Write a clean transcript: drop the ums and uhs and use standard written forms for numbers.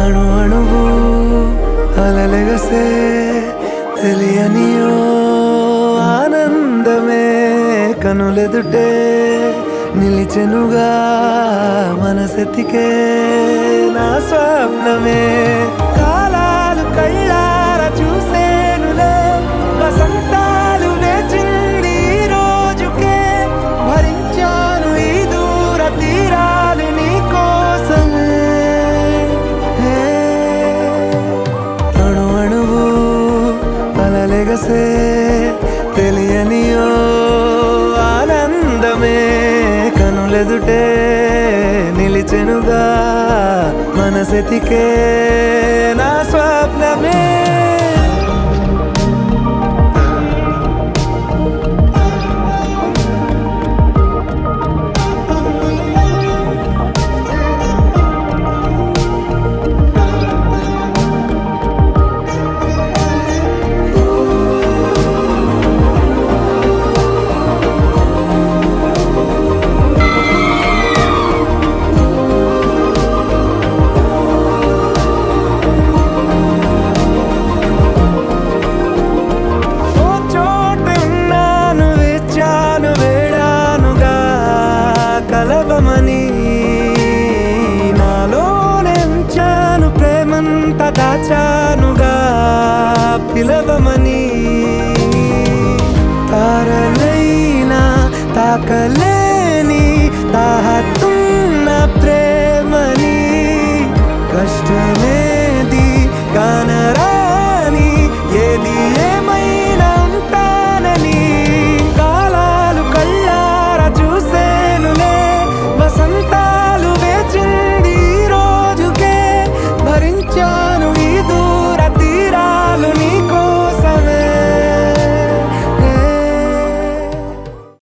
అణు అణువు అలలెగసే తెలియనియో ఆనందమే కనులెదుటే నిలిచెనుగా మనసెతికే నా స్వప్నమే కాలాలు కళ్ళార చూసేనులే వసంతాలు వేచింది ఈ రోజుకే భరించాను ఈ దూర తీరాలు నీ కోసమే అణు అణువు అలలెగసే తెలియనియో ఆనందమే కనులెదుటే నిలిచెనుగా మనసెతికే నా స్వప్నమే కలవమని నాలోనెంచాను ప్రేమంత దాచానుగా పిలవమని తారలైనా తాకలేని తాహతున్న ప్రేమని కష్టమే